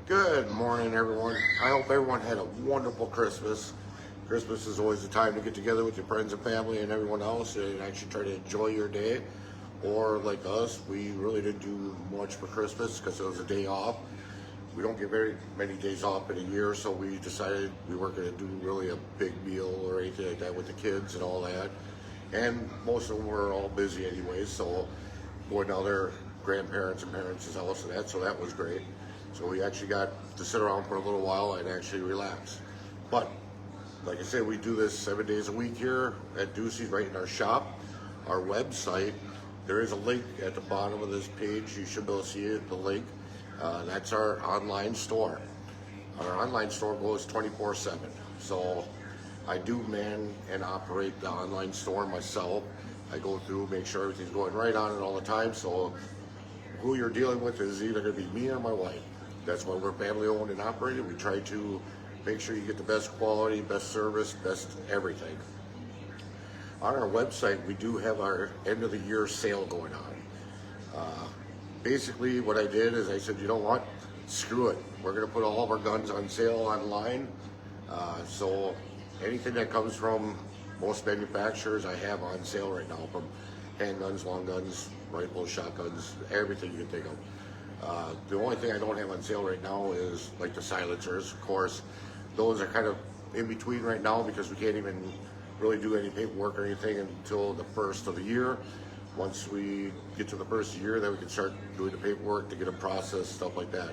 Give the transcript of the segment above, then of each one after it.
Good morning, everyone. I hope everyone had a wonderful Christmas. Christmas is always the time to get together with your friends and family and everyone else and actually try to enjoy your day. Or like us, we really didn't do much for Christmas because it was a day off. We don't get very many days off in a year, so we decided we weren't going to do really a big meal or anything like that with the kids and all that. And most of them were all busy anyways, so going to their grandparents and parents' house and that, so that was great. So we actually got to sit around for a little while and actually relax. But like I said, we do this 7 days a week here at Ducey's, right in our shop, our website. There is a link at the bottom of this page. You should be able to see it, the link. That's our online store. Our online store goes 24/7. So I do man and operate the online store myself. I go through, make sure everything's going right on it all the time. So who you're dealing with is either going to be me or my wife. That's why we're family owned and operated. We try to make sure you get the best quality, best service, best everything. On our website, we do have our end of the year sale going on. Basically, what I did is I said, you know what? Screw it. We're going to put all of our guns on sale online. So anything that comes from most manufacturers, I have on sale right now, from handguns, long guns, rifles, shotguns, everything you can think of. The only thing I don't have on sale right now is like the silencers. Of course, those are kind of in between right now because we can't even really do any paperwork or anything until the first of the year. Once we get to the first year, then we can start doing the paperwork to get them processed, stuff like that.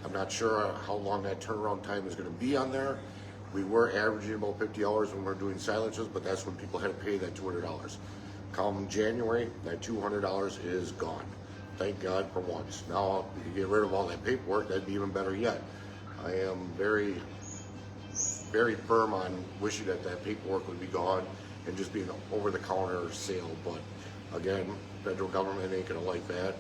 I'm not sure how long that turnaround time is going to be on there. We were averaging about 50 hours when we were doing silencers, but that's when people had to pay that $200. Come January, that $200 is gone. Thank God for once. Now, if you get rid of all that paperwork, that'd be even better yet. I am very, very firm on wishing that that paperwork would be gone and just be an over-the-counter sale. But again, federal government ain't gonna like that,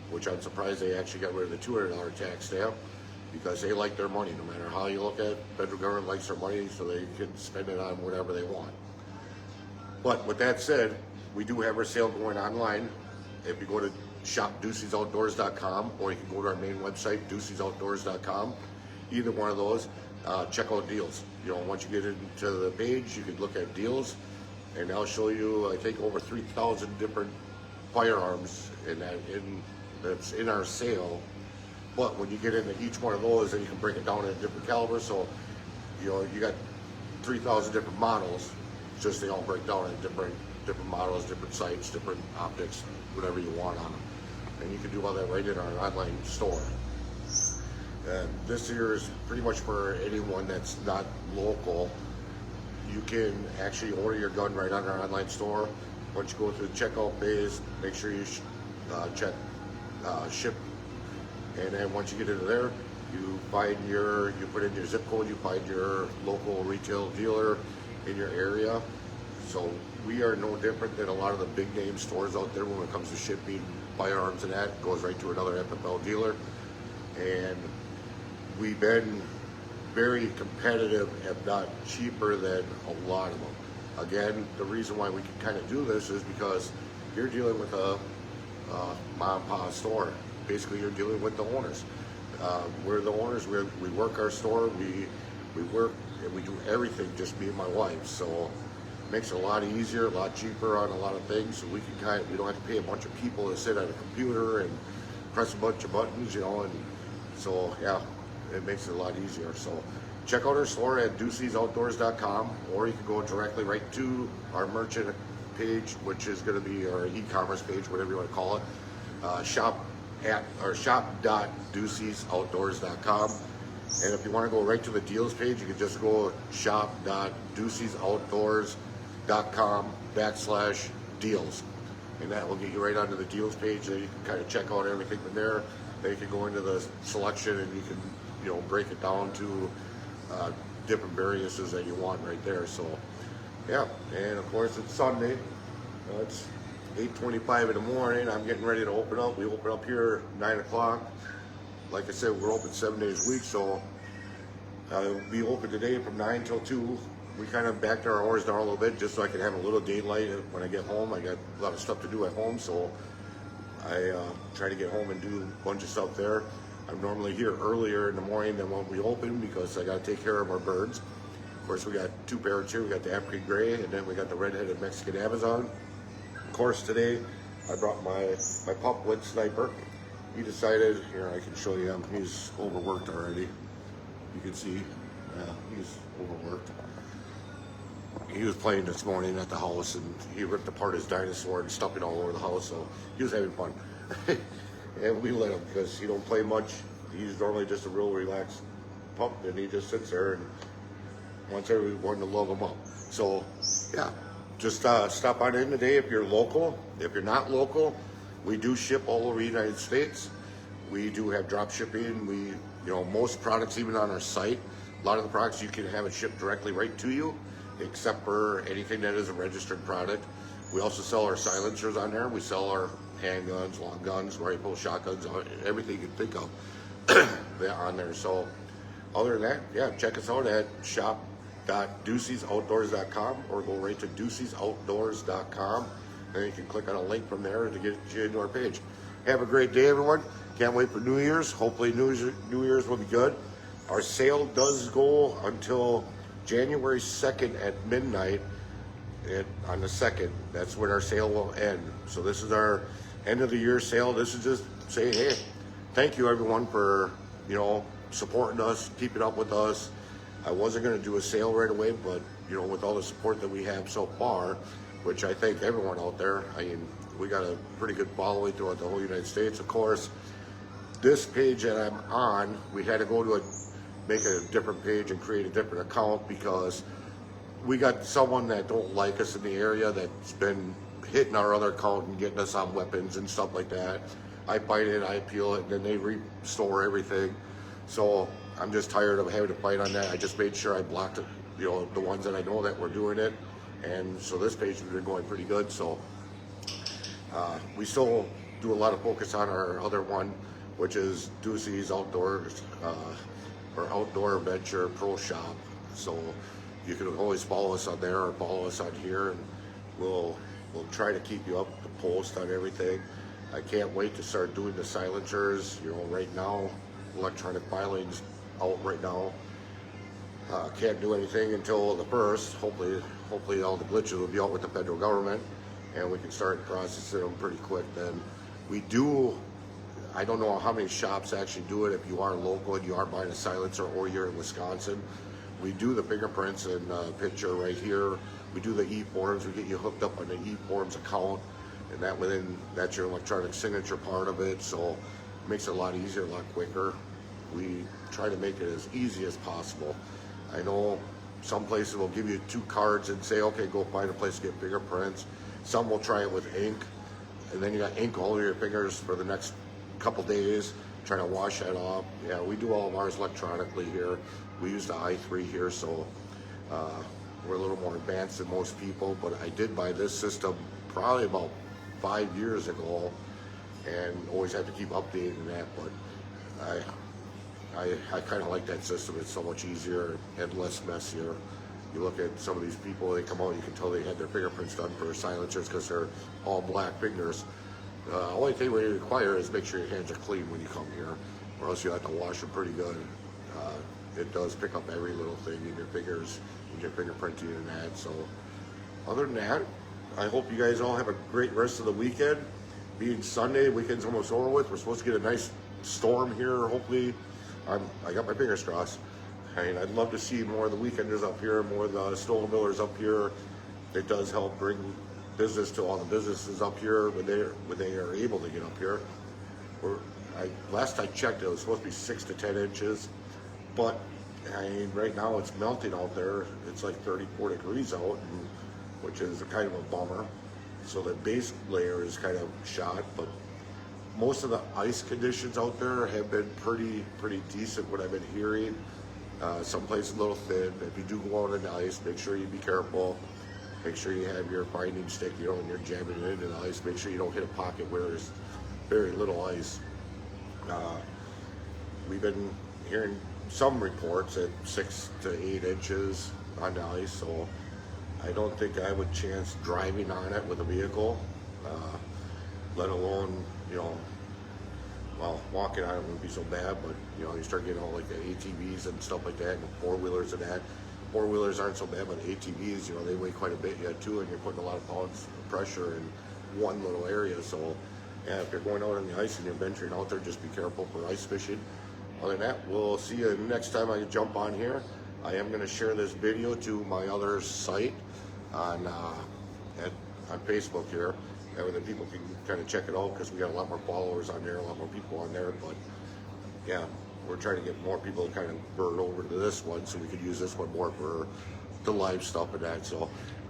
which I'm surprised they actually got rid of the $200 tax stamp because they like their money. No matter how you look at it, federal government likes their money so they can spend it on whatever they want. But with that said, we do have our sale going online. If you go to shopduceysoutdoors.com or you can go to our main website, duceysoutdoors.com, either one of those, check out deals. Once you get into the page, you can look at deals, and I'll show you, I think, over 3,000 different firearms that's in our sale. But when you get into each one of those, then you can break it down into different calibers. So, you got 3,000 different models. Just they all break down in different models, different sights, different optics, whatever you want on them. And you can do all that right in our online store. And this here is pretty much for anyone that's not local. You can actually order your gun right on our online store. Once you go through the checkout phase, make sure you check ship. And then once you get into there, you put in your zip code, you find your local retail dealer in your area. So we are no different than a lot of the big name stores out there when it comes to shipping firearms and that. It goes right to another FFL dealer. And we've been very competitive, if not cheaper than a lot of them. Again, the reason why we can kind of do this is because you're dealing with a mom and pop store. Basically, you're dealing with the owners. We're the owners. We work our store. We work and we do everything, just me and my wife. So it makes it a lot easier, a lot cheaper on a lot of things. So we don't have to pay a bunch of people to sit at a computer and press a bunch of buttons, and so yeah, it makes it a lot easier. So check out our store at duceysoutdoors.com, or you can go directly right to our merchant page, which is going to be our e-commerce page, whatever you want to call it. Shop.duceysoutdoors.com. And if you want to go right to the deals page, you can just go shop.duceysoutdoors.com/deals. And that will get you right onto the deals page. Then you can kind of check out everything from there. Then you can go into the selection and you can, break it down to different variances that you want right there. So, yeah. And of course, it's Sunday. It's 8:25 in the morning. I'm getting ready to open up. We open up here 9 o'clock. Like I said, we're open 7 days a week, so we'll be open today from 9 till 2. We kind of backed our hours down a little bit just so I can have a little daylight when I get home. I got a lot of stuff to do at home, so I try to get home and do a bunch of stuff there. I'm normally here earlier in the morning than when we open because I got to take care of our birds. Of course, we got 2 parrots here. We got the African Gray, and then we got the red-headed Mexican Amazon. Of course, today I brought my pup, Wood Sniper. He decided, here I can show you him, he's overworked already. You can see, he's overworked. He was playing this morning at the house, and he ripped apart his dinosaur and stuffed it all over the house, so he was having fun. And we let him because he don't play much. He's normally just a real relaxed pup, and he just sits there and wants everyone to love him up. So, yeah, just stop on in today if you're local. If you're not local, we do ship all over the United States. We do have drop shipping. Most products, even on our site, a lot of the products you can have it shipped directly right to you, except for anything that is a registered product. We also sell our silencers on there. We sell our handguns, long guns, rifles, shotguns, everything you can think of on there. So other than that, yeah, check us out at shop.ducesoutdoors.com or go right to ducesoutdoors.com, and you can click on a link from there to get you into our page. Have a great day, everyone. Can't wait for New Year's. Hopefully New Year's will be good. Our sale does go until January 2nd at midnight. On the 2nd, that's when our sale will end. So this is our end of the year sale. This is just saying, hey, thank you everyone for supporting us, keeping up with us. I wasn't going to do a sale right away, but with all the support that we have so far, which I thank everyone out there. I mean, we got a pretty good following throughout the whole United States. Of course, this page that I'm on, we had to go to make a different page and create a different account because we got someone that don't like us in the area that's been hitting our other account and getting us on weapons and stuff like that. I fight it, I appeal it, and then they restore everything. So I'm just tired of having to fight on that. I just made sure I blocked the ones that I know that were doing it. And so this page has been going pretty good. So we still do a lot of focus on our other one, which is Ducey's Outdoors, or Outdoor Adventure Pro Shop. So you can always follow us on there or follow us on here, and we'll try to keep you up to post on everything. I can't wait to start doing the silencers. Right now, electronic filing's out right now. Can't do anything until the 1st. Hopefully all the glitches will be out with the federal government, and we can start processing them pretty quick. Then we do. I don't know how many shops actually do it. If you are local and you are buying a silencer or you're in Wisconsin, we do the fingerprints and picture right here. We do the e-forms. We get you hooked up on the e-forms account, and that's your electronic signature part of it. So it makes it a lot easier, a lot quicker. We try to make it as easy as possible. I know some places will give you 2 cards and say, okay, go find a place to get fingerprints. Some will try it with ink, and then you got ink all over your fingers for the next couple days, trying to wash that off. Yeah, we do all of ours electronically here. We use the i3 here, so we're a little more advanced than most people, but I did buy this system probably about 5 years ago, and always have to keep updating that, but I kind of like that system. It's so much easier and less messier. You look at some of these people, they come out, you can tell they had their fingerprints done for silencers because they're all black fingers. Only thing we require is make sure your hands are clean when you come here, or else you have to wash them pretty good. It does pick up every little thing in your fingers when you're fingerprinting and that. So other than that, I hope you guys all have a great rest of the weekend. Being Sunday, weekend's almost over with. We're supposed to get a nice storm here, hopefully. I got my fingers crossed. I mean, I'd love to see more of the weekenders up here, more of the snowmobilers up here. It does help bring business to all the businesses up here when they are able to get up here. Last I checked, it was supposed to be 6 to 10 inches, but I mean, right now it's melting out there. It's like 34 degrees out, which is kind of a bummer. So the base layer is kind of shot, but most of the ice conditions out there have been pretty decent. What I've been hearing, some places a little thin. If you do go out on the ice, make sure you be careful. Make sure you have your binding stick, when you're jamming it into the ice. Make sure you don't hit a pocket where there's very little ice. We've been hearing some reports at 6 to 8 inches on the ice, so I don't think I would chance driving on it with a vehicle, let alone, well, walking on it wouldn't be so bad, but you know, you start getting all like the ATVs and stuff like that, and four wheelers and that. Four wheelers aren't so bad, but ATVs, you know, they weigh quite a bit yet too, and you're putting a lot of pounds of pressure in one little area. So, yeah, if you're going out on the ice and you're venturing out there, just be careful for ice fishing. Other than that, we'll see you next time I jump on here. I am going to share this video to my other site on Facebook here. That way the people can kind of check it out, because we got a lot more followers on there, a lot more people on there. But yeah, we're trying to get more people to kind of burn over to this one, so we could use this one more for the live stuff and that. So,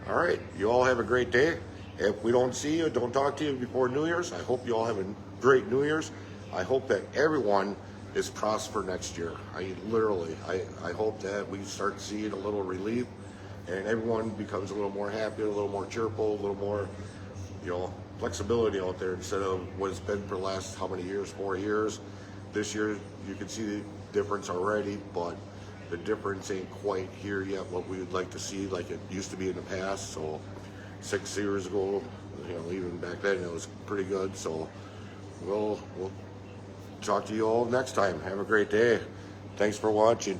all right, you all have a great day. If we don't see you, don't talk to you before New Year's, I hope you all have a great New Year's. I hope that everyone is prosper next year. I hope that we start seeing a little relief, and everyone becomes a little more happy, a little more cheerful, a little more, you know, flexibility out there, instead of what it's been for the last, how many years, 4 years. This year you can see the difference already, but the difference ain't quite here yet, what we would like to see like it used to be in the past. So 6 years ago, you know, even back then it was pretty good. So we'll talk to you all next time. Have a great day. Thanks for watching.